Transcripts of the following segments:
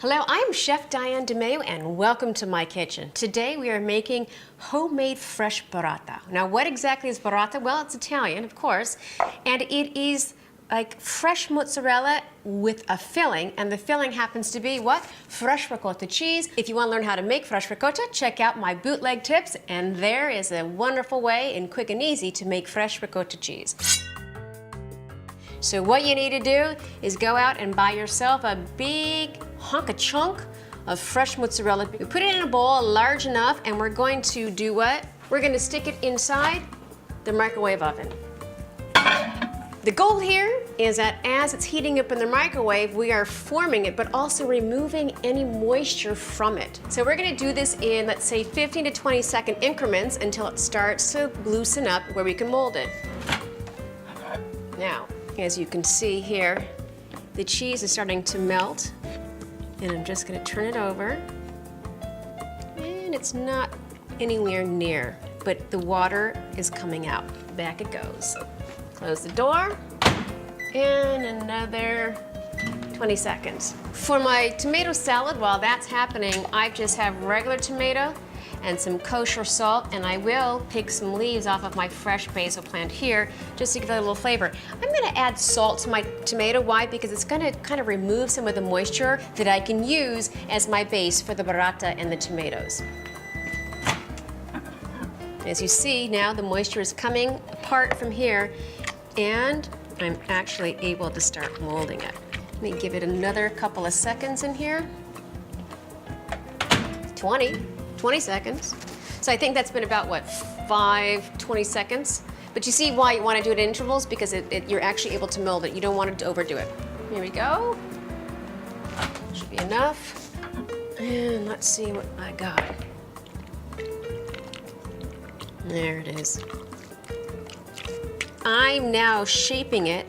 Hello, I'm Chef Diane DeMayo and welcome to my kitchen. Today we are making homemade fresh burrata. Now what exactly is burrata? Well, it's Italian, of course, and it is like fresh mozzarella with a filling, and the filling happens to be what? Fresh ricotta cheese. If you want to learn how to make fresh ricotta, check out my bootleg tips, and there is a wonderful way and quick and easy to make fresh ricotta cheese. So what you need to do is go out and buy yourself a big chunk of fresh mozzarella. We put it in a bowl large enough, and we're going to do what? We're going to stick it inside the microwave oven. The goal here is that as it's heating up in the microwave, we are forming it, but also removing any moisture from it. So we're going to do this in, let's say, 15 to 20 second increments until it starts to loosen up where we can mold it. Now, as you can see here, the cheese is starting to melt, and I'm just going to turn it over, and it's not anywhere near, but the water is coming out. Back it goes. Close the door, and another 20 seconds. For my tomato salad, while that's happening, I just have regular tomato and some kosher salt, and I will pick some leaves off of my fresh basil plant here just to give it a little flavor. I'm gonna add salt to my tomato. Why? Because it's gonna kind of remove some of the moisture that I can use as my base for the burrata and the tomatoes. As you see now, the moisture is coming apart from here, and I'm actually able to start molding it. Let me give it another couple of seconds in here. 20 seconds. So I think that's been about, what, 20 seconds? But you see why you want to do it in intervals, because you're actually able to mold it. You don't want it to overdo it. Here we go. Should be enough. And let's see what I got. There it is. I'm now shaping it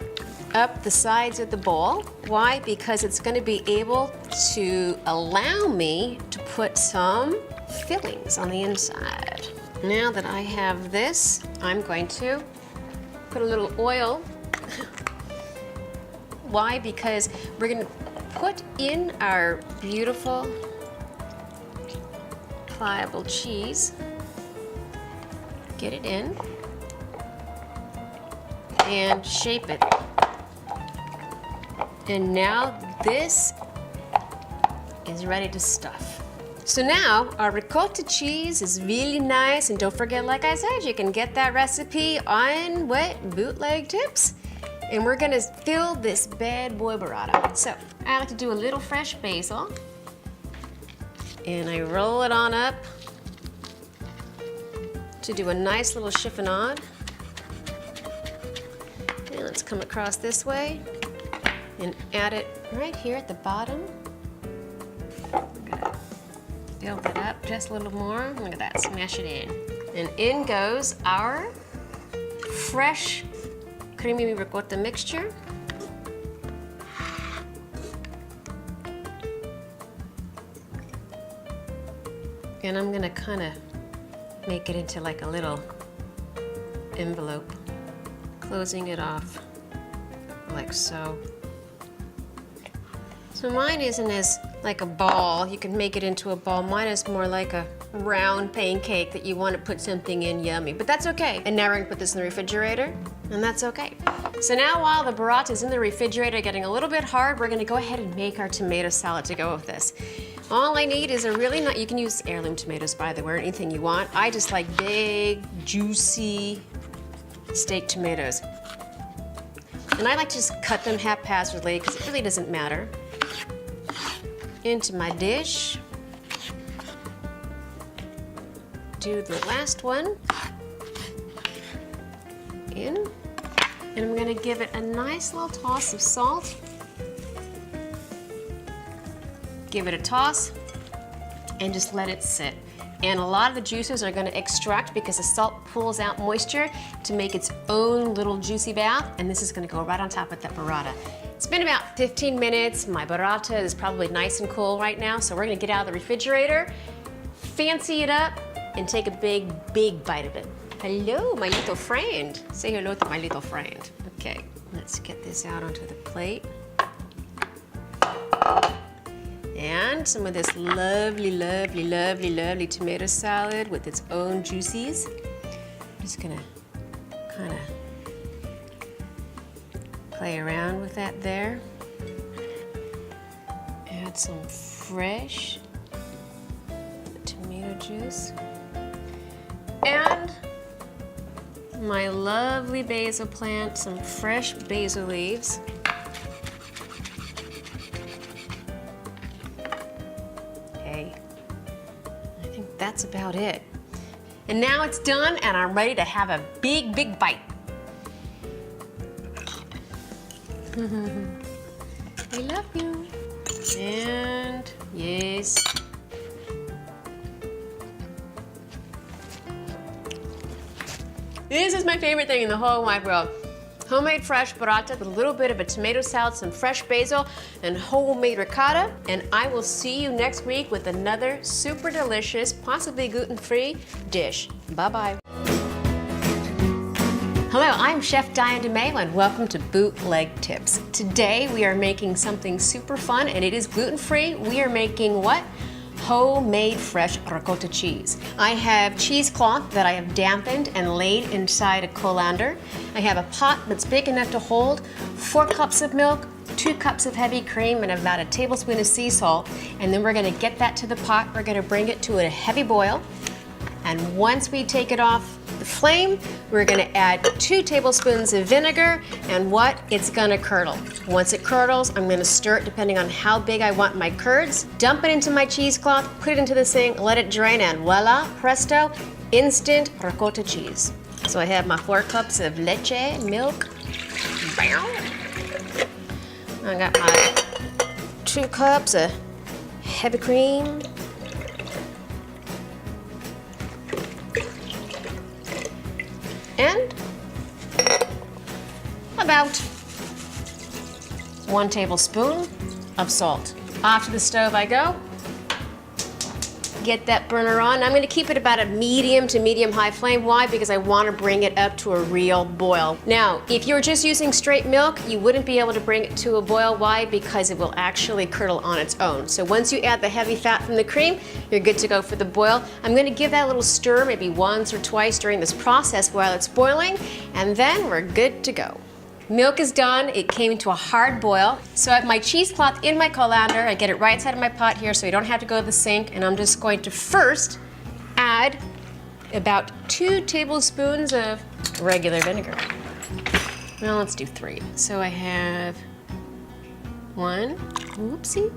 up the sides of the bowl. Why? Because it's going to be able to allow me to put some fillings on the inside. Now that I have this, I'm going to put a little oil. Why? Because we're going to put in our beautiful pliable cheese. Get it in and shape it. And now this is ready to stuff. So now our ricotta cheese is really nice, and don't forget, like I said, you can get that recipe on bootleg tips. And we're gonna fill this bad boy burrata. So I like to do a little fresh basil, and I roll it on up to do a nice little chiffonade. And let's come across this way and add it right here at the bottom. Build it up just a little more. Look at that, smash it in. And in goes our fresh creamy ricotta mixture. And I'm gonna kind of make it into like a little envelope, closing it off like so. So mine isn't as like a ball. You can make it into a ball. Mine is more like a round pancake that you want to put something in yummy, but that's okay. And now we're gonna put this in the refrigerator, and that's okay. So now while the burrata is in the refrigerator getting a little bit hard, we're gonna go ahead and make our tomato salad to go with this. All I need is a really nice, you can use heirloom tomatoes, by the way, or anything you want. I just like big, juicy steak tomatoes. And I like to just cut them haphazardly because it really doesn't matter. Into my dish. Do the last one. In. And I'm gonna give it a nice little toss of salt. Give it a toss and just let it sit. And a lot of the juices are gonna extract because the salt pulls out moisture to make its own little juicy bath, and this is gonna go right on top of that burrata. It's been about 15 minutes. My burrata is probably nice and cool right now, so we're gonna get out of the refrigerator, fancy it up, and take a big, big bite of it. Hello, my little friend. Say hello to my little friend. Okay, let's get this out onto the plate. And And some of this lovely, lovely, lovely, lovely tomato salad with its own juices. I'm just gonna kind of play around with that there. Add some fresh tomato juice. And my lovely basil plant, some fresh basil leaves. Okay, I think that's about it. And now it's done and I'm ready to have a big, big bite. I love you. And yes. This is my favorite thing in the whole wide world. Homemade fresh burrata with a little bit of a tomato salad, some fresh basil, and homemade ricotta. And I will see you next week with another super delicious, possibly gluten-free dish. Bye-bye. Hello, I'm Chef Diane DeMayo and welcome to Bootleg Tips. Today we are making something super fun and it is gluten-free. We are making what? Homemade fresh ricotta cheese. I have cheesecloth that I have dampened and laid inside a colander. I have a pot that's big enough to hold 4 cups of milk, 2 cups of heavy cream, and about a tablespoon of sea salt. And then we're gonna get that to the pot. We're gonna bring it to a heavy boil. And once we take it off the flame, we're gonna add 2 tablespoons of vinegar and what? It's gonna curdle. Once it curdles, I'm gonna stir it depending on how big I want my curds. Dump it into my cheesecloth, put it into the sink, let it drain, and voila, presto, instant ricotta cheese. So I have my 4 cups of leche, milk. I got my 2 cups of heavy cream. And about 1 tablespoon of salt. Off to the stove I go. Get that burner on. I'm gonna keep it about a medium to medium high flame. Why? Because I wanna bring it up to a real boil. Now, if you were just using straight milk, you wouldn't be able to bring it to a boil. Why? Because it will actually curdle on its own. So once you add the heavy fat from the cream, you're good to go for the boil. I'm gonna give that a little stir, maybe once or twice during this process while it's boiling, and then we're good to go. Milk is done, it came to a hard boil. So I have my cheesecloth in my colander. I get it right side of my pot here so you don't have to go to the sink. And I'm just going to first add about 2 tablespoons of regular vinegar. Well, let's do 3. So I have 1, whoopsie,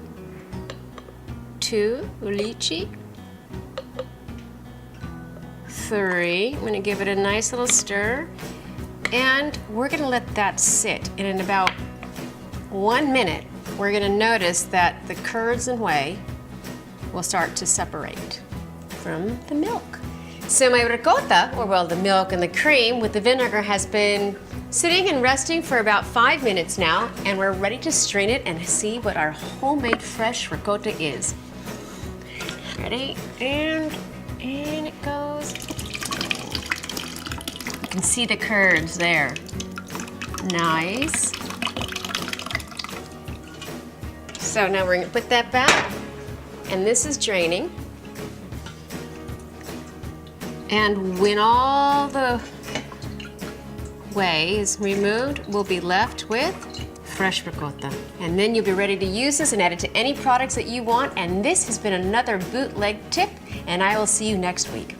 2, ulici, 3. I'm gonna give it a nice little stir. And we're gonna let that sit. And in about 1 minute, we're gonna notice that the curds and whey will start to separate from the milk. So my ricotta, or well, the milk and the cream with the vinegar has been sitting and resting for about 5 minutes now, and we're ready to strain it and see what our homemade fresh ricotta is. Ready? And in it goes. You can see the curds there. Nice. So now we're gonna put that back, and this is draining. And when all the whey is removed, we'll be left with fresh ricotta. And then you'll be ready to use this and add it to any products that you want. And this has been another bootleg tip, and I will see you next week.